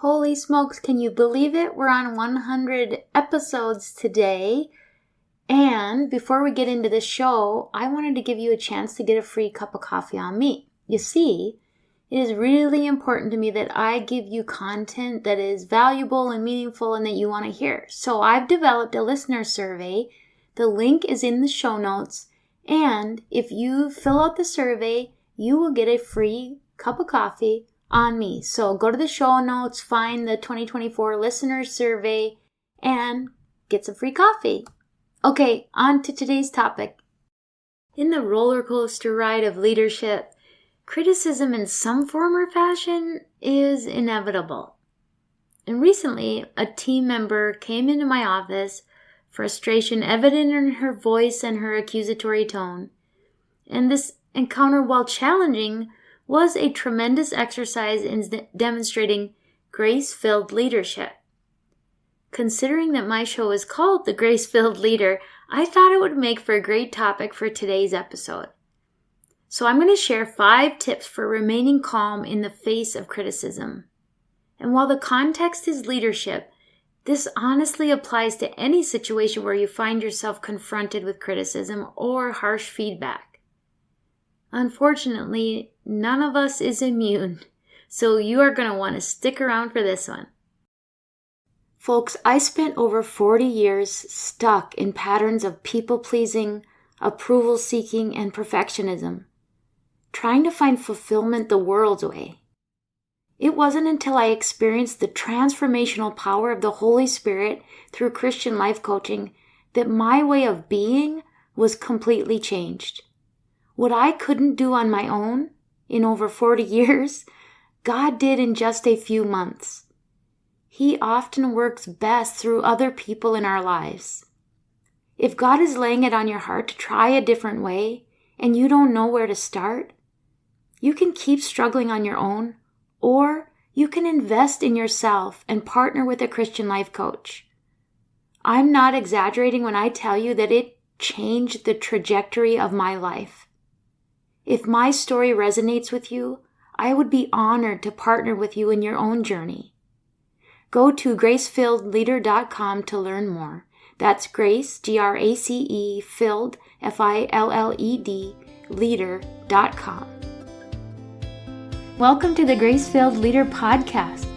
Holy smokes, can you believe it? We're on 100 episodes today. And before we get into the show, I wanted to give you a chance to get a free cup of coffee on me. You see, it is really important to me that I give you content that is valuable and meaningful and that you want to hear. So I've developed a listener survey. The link is in the show notes. And if you fill out the survey, you will get a free cup of coffee on me. So go to the show notes, find the 2024 listener survey, and get some free coffee. Okay, on to today's topic. In the roller coaster ride of leadership, criticism in some form or fashion is inevitable. And recently, a team member came into my office, frustration evident in her voice and her accusatory tone. And this encounter, while challenging, was a tremendous exercise in demonstrating grace-filled leadership. Considering that my show is called The Grace-Filled Leader, I thought it would make for a great topic for today's episode. So I'm going to share 5 tips for remaining calm in the face of criticism. And while the context is leadership, this honestly applies to any situation where you find yourself confronted with criticism or harsh feedback. Unfortunately, none of us is immune, so you are going to want to stick around for this one. Folks, I spent over 40 years stuck in patterns of people-pleasing, approval-seeking, and perfectionism, trying to find fulfillment the world's way. It wasn't until I experienced the transformational power of the Holy Spirit through Christian life coaching that my way of being was completely changed. What I couldn't do on my own in over 40 years, God did in just a few months. He often works best through other people in our lives. If God is laying it on your heart to try a different way and you don't know where to start, you can keep struggling on your own, or you can invest in yourself and partner with a Christian life coach. I'm not exaggerating when I tell you that it changed the trajectory of my life. If my story resonates with you, I would be honored to partner with you in your own journey. Go to gracefilledleader.com to learn more. That's Grace, Grace, filled, Filled, leader.com. Welcome to the Grace-Filled Leader podcast.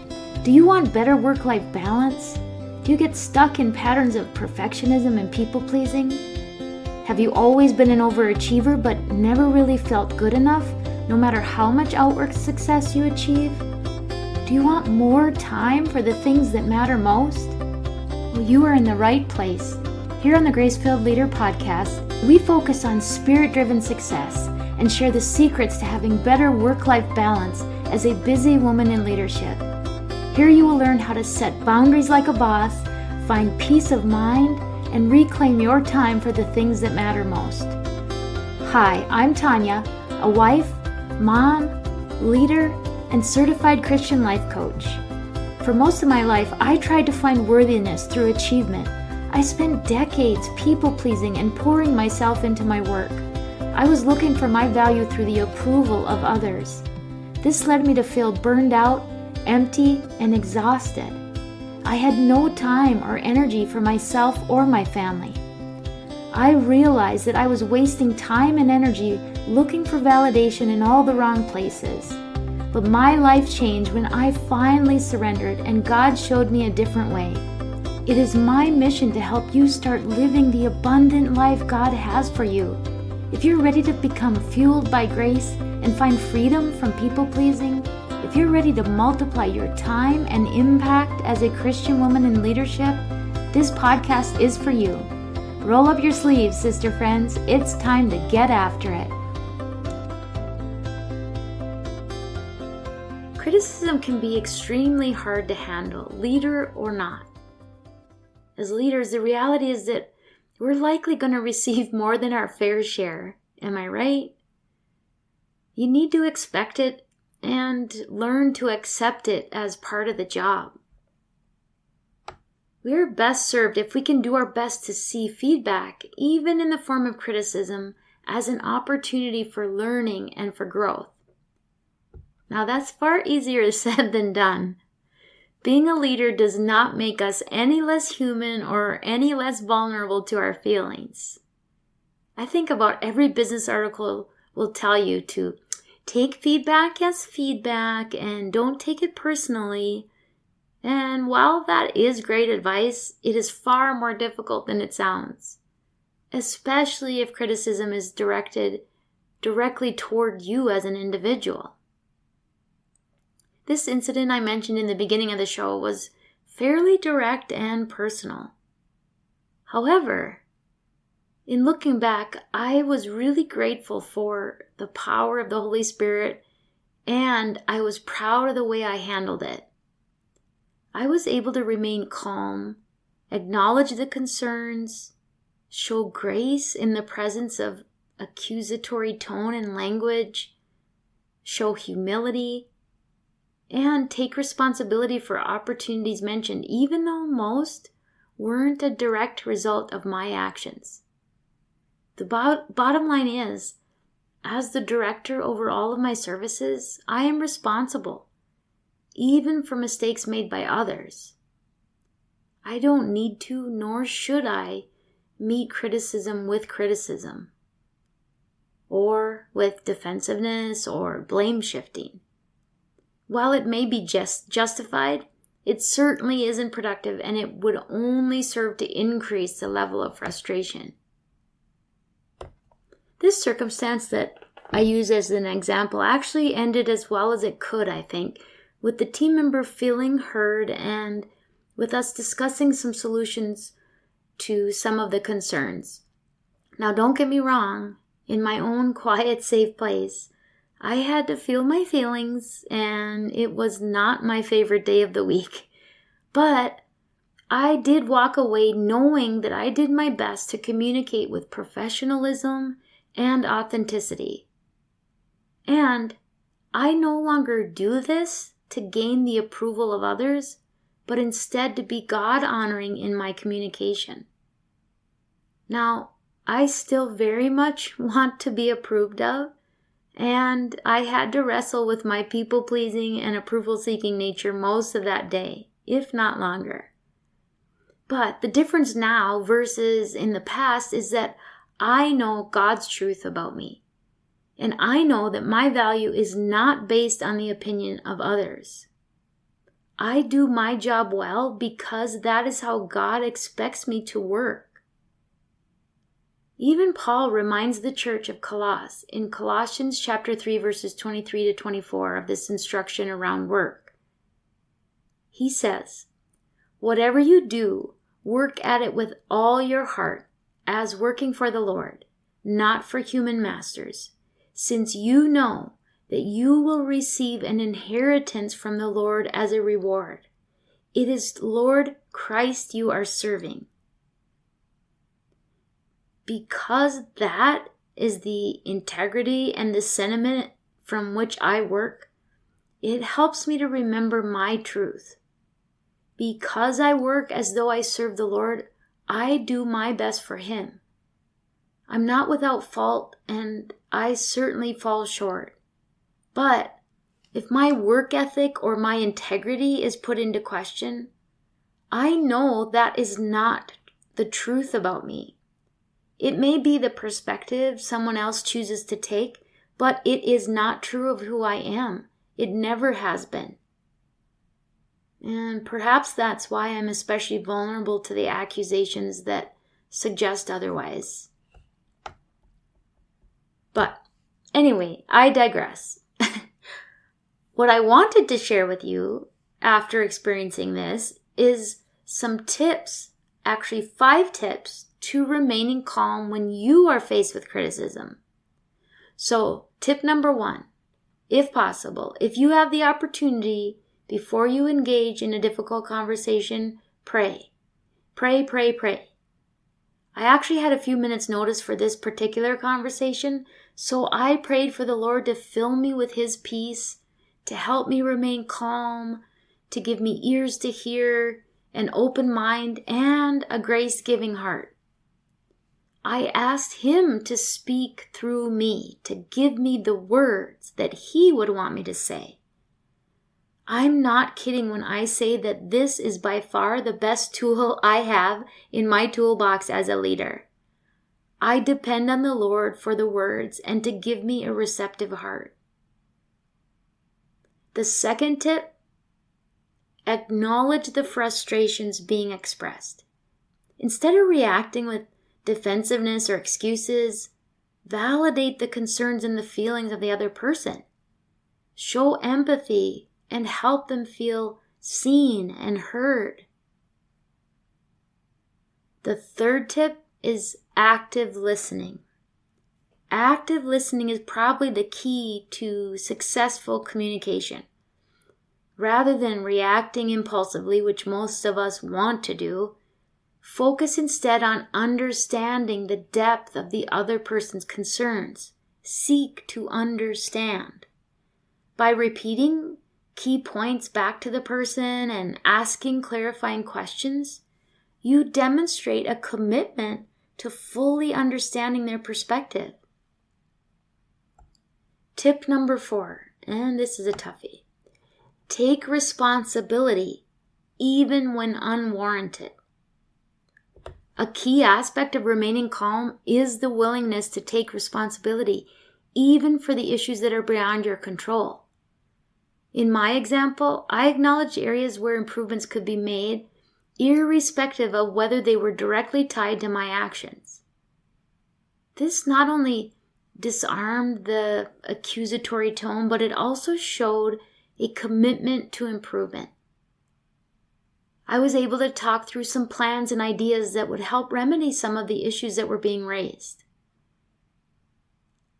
Do you want better work-life balance? Do you get stuck in patterns of perfectionism and people-pleasing? Have you always been an overachiever but never really felt good enough, no matter how much outward success you achieve? Do you want more time for the things that matter most? Well, you are in the right place. Here on the Grace-Filled Leader podcast, we focus on spirit-driven success and share the secrets to having better work-life balance as a busy woman in leadership. Here you will learn how to set boundaries like a boss, find peace of mind, and reclaim your time for the things that matter most. Hi, I'm Tanya, a wife, mom, leader, and certified Christian life coach. For most of my life, I tried to find worthiness through achievement. I spent decades people-pleasing and pouring myself into my work. I was looking for my value through the approval of others. This led me to feel burned out, empty, and exhausted. I had no time or energy for myself or my family. I realized that I was wasting time and energy looking for validation in all the wrong places. But my life changed when I finally surrendered and God showed me a different way. It is my mission to help you start living the abundant life God has for you. If you're ready to become fueled by grace and find freedom from people-pleasing, if you're ready to multiply your time and impact as a Christian woman in leadership, this podcast is for you. Roll up your sleeves, sister friends. It's time to get after it. Criticism can be extremely hard to handle, leader or not. As leaders, the reality is that we're likely going to receive more than our fair share. Am I right? You need to expect it and learn to accept it as part of the job. We are best served if we can do our best to see feedback, even in the form of criticism, as an opportunity for learning and for growth. Now that's far easier said than done. Being a leader does not make us any less human or any less vulnerable to our feelings. I think about every business article will tell you to take feedback as feedback and don't take it personally. And while that is great advice, it is far more difficult than it sounds, especially if criticism is directed directly toward you as an individual. This incident I mentioned in the beginning of the show was fairly direct and personal. However, in looking back, I was really grateful for the power of the Holy Spirit, and I was proud of the way I handled it. I was able to remain calm, acknowledge the concerns, show grace in the presence of accusatory tone and language, show humility, and take responsibility for opportunities mentioned, even though most weren't a direct result of my actions. The bottom line is, as the director over all of my services, I am responsible, even for mistakes made by others. I don't need to, nor should I, meet criticism with criticism, or with defensiveness or blame shifting. While it may be justified, it certainly isn't productive, and it would only serve to increase the level of frustration. This circumstance that I use as an example actually ended as well as it could, I think, with the team member feeling heard and with us discussing some solutions to some of the concerns. Now, don't get me wrong, in my own quiet, safe place, I had to feel my feelings, and it was not my favorite day of the week. But I did walk away knowing that I did my best to communicate with professionalism and authenticity. And I no longer do this to gain the approval of others, but instead to be God-honoring in my communication. Now, I still very much want to be approved of, and I had to wrestle with my people-pleasing and approval-seeking nature most of that day, if not longer. But the difference now versus in the past is that I know God's truth about me. And I know that my value is not based on the opinion of others. I do my job well because that is how God expects me to work. Even Paul reminds the church of Colossus in Colossians chapter 3 verses 23 to 24 of this instruction around work. He says, "Whatever you do, work at it with all your heart, as working for the Lord, not for human masters, since you know that you will receive an inheritance from the Lord as a reward. It is Lord Christ you are serving." Because that is the integrity and the sentiment from which I work, it helps me to remember my truth. Because I work as though I serve the Lord, I do my best for Him. I'm not without fault, and I certainly fall short. But if my work ethic or my integrity is put into question, I know that is not the truth about me. It may be the perspective someone else chooses to take, but it is not true of who I am. It never has been. And perhaps that's why I'm especially vulnerable to the accusations that suggest otherwise. But anyway, I digress. What I wanted to share with you after experiencing this is some tips, actually 5 tips, to remaining calm when you are faced with criticism. So, tip number 1, if possible, if you have the opportunity before you engage in a difficult conversation, pray. Pray, pray, pray. I actually had a few minutes notice for this particular conversation, so I prayed for the Lord to fill me with His peace, to help me remain calm, to give me ears to hear, an open mind, and a grace-giving heart. I asked Him to speak through me, to give me the words that He would want me to say. I'm not kidding when I say that this is by far the best tool I have in my toolbox as a leader. I depend on the Lord for the words and to give me a receptive heart. The second tip, acknowledge the frustrations being expressed. Instead of reacting with defensiveness or excuses, validate the concerns and the feelings of the other person. Show empathy and help them feel seen and heard. The third tip is active listening. Active listening is probably the key to successful communication. Rather than reacting impulsively, which most of us want to do, focus instead on understanding the depth of the other person's concerns. Seek to understand. By repeating key points back to the person and asking clarifying questions, you demonstrate a commitment to fully understanding their perspective. Tip number 4, and this is a toughie. Take responsibility even when unwarranted. A key aspect of remaining calm is the willingness to take responsibility, even for the issues that are beyond your control. In my example, I acknowledged areas where improvements could be made, irrespective of whether they were directly tied to my actions. This not only disarmed the accusatory tone, but it also showed a commitment to improvement. I was able to talk through some plans and ideas that would help remedy some of the issues that were being raised.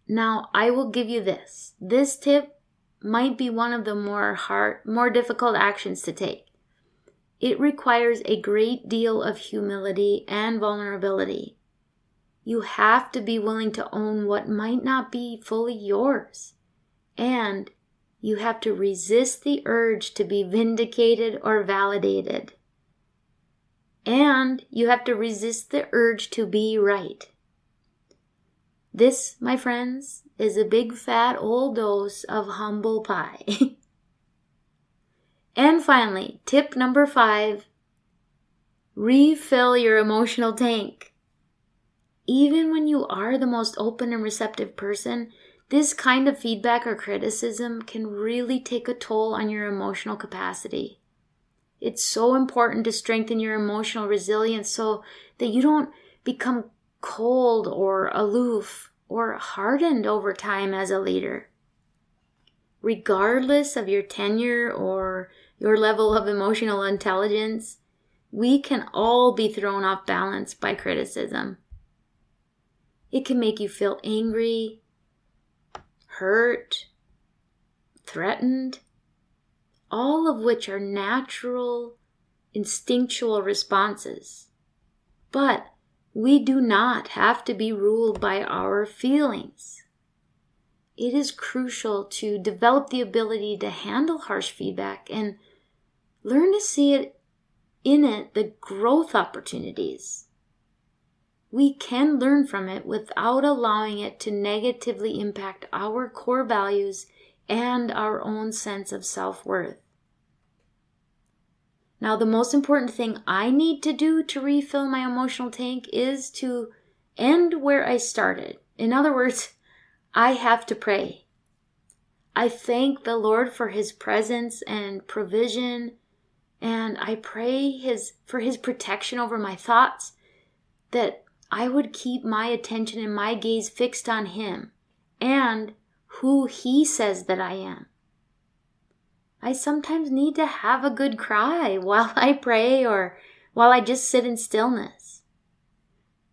Now, I will give you this. This tip might be one of the more difficult actions to take. It requires a great deal of humility and vulnerability. You have to be willing to own what might not be fully yours. And you have to resist the urge to be vindicated or validated. And you have to resist the urge to be right. This, my friends, is a big fat old dose of humble pie. And finally, tip number 5, refill your emotional tank. Even when you are the most open and receptive person, this kind of feedback or criticism can really take a toll on your emotional capacity. It's so important to strengthen your emotional resilience so that you don't become cold or aloof or hardened over time as a leader. Regardless of your tenure or your level of emotional intelligence, we can all be thrown off balance by criticism. It can make you feel angry, hurt, threatened, all of which are natural, instinctual responses. But we do not have to be ruled by our feelings. It is crucial to develop the ability to handle harsh feedback and learn to see in it the growth opportunities. We can learn from it without allowing it to negatively impact our core values and our own sense of self-worth. Now, the most important thing I need to do to refill my emotional tank is to end where I started. In other words, I have to pray. I thank the Lord for His presence and provision, and I pray for His protection over my thoughts, that I would keep my attention and my gaze fixed on Him and who He says that I am. I sometimes need to have a good cry while I pray or while I just sit in stillness.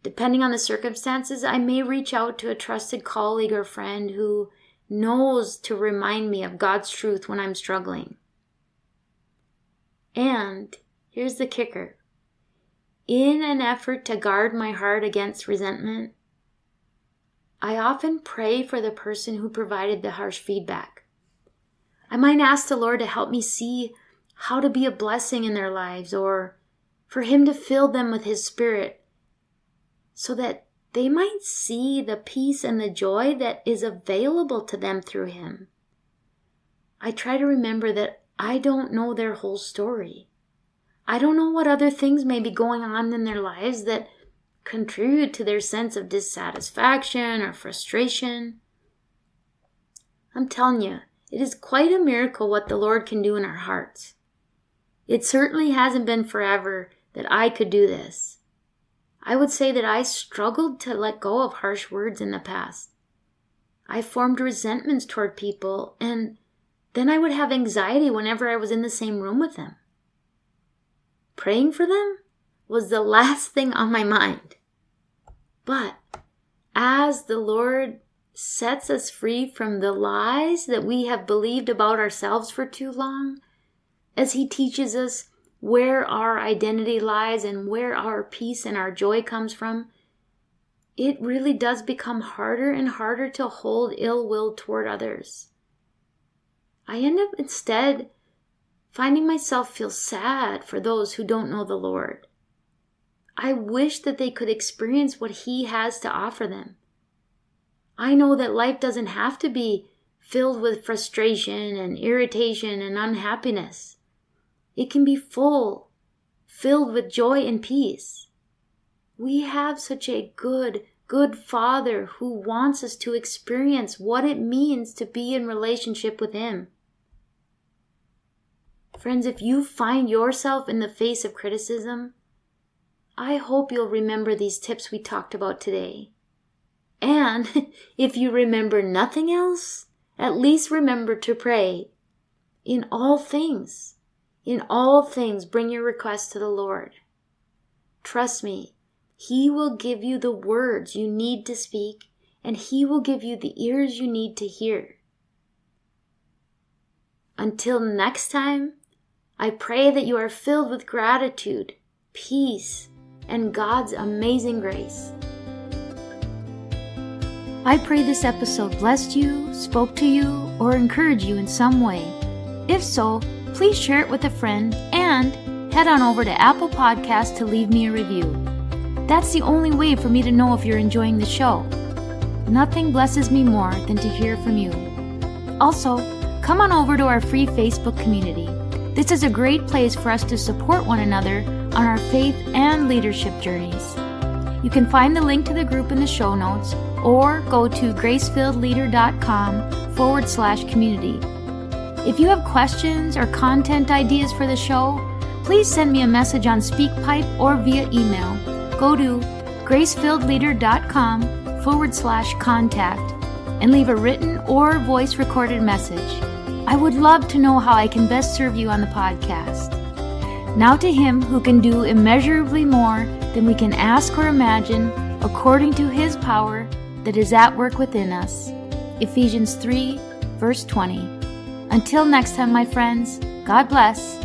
Depending on the circumstances, I may reach out to a trusted colleague or friend who knows to remind me of God's truth when I'm struggling. And here's the kicker. In an effort to guard my heart against resentment, I often pray for the person who provided the harsh feedback. I might ask the Lord to help me see how to be a blessing in their lives, or for Him to fill them with His Spirit so that they might see the peace and the joy that is available to them through Him. I try to remember that I don't know their whole story. I don't know what other things may be going on in their lives that contribute to their sense of dissatisfaction or frustration. I'm telling you, it is quite a miracle what the Lord can do in our hearts. It certainly hasn't been forever that I could do this. I would say that I struggled to let go of harsh words in the past. I formed resentments toward people, and then I would have anxiety whenever I was in the same room with them. Praying for them was the last thing on my mind. But as the Lord sets us free from the lies that we have believed about ourselves for too long, as He teaches us where our identity lies and where our peace and our joy comes from, it really does become harder and harder to hold ill will toward others. I end up instead finding myself feel sad for those who don't know the Lord. I wish that they could experience what He has to offer them. I know that life doesn't have to be filled with frustration and irritation and unhappiness. It can be filled with joy and peace. We have such a good Father who wants us to experience what it means to be in relationship with Him. Friends, if you find yourself in the face of criticism, I hope you'll remember these tips we talked about today. And if you remember nothing else, at least remember to pray. In all things, bring your requests to the Lord. Trust me, He will give you the words you need to speak, and He will give you the ears you need to hear. Until next time, I pray that you are filled with gratitude, peace, and God's amazing grace. I pray this episode blessed you, spoke to you, or encouraged you in some way. If so, please share it with a friend and head on over to Apple Podcasts to leave me a review. That's the only way for me to know if you're enjoying the show. Nothing blesses me more than to hear from you. Also, come on over to our free Facebook community. This is a great place for us to support one another on our faith and leadership journeys. You can find the link to the group in the show notes or go to gracefilledleader.com/community. If you have questions or content ideas for the show, please send me a message on SpeakPipe or via email. Go to gracefilledleader.com/contact and leave a written or voice recorded message. I would love to know how I can best serve you on the podcast. Now to Him who can do immeasurably more than we can ask or imagine, according to His power that is at work within us. Ephesians 3, verse 20. Until next time, my friends, God bless.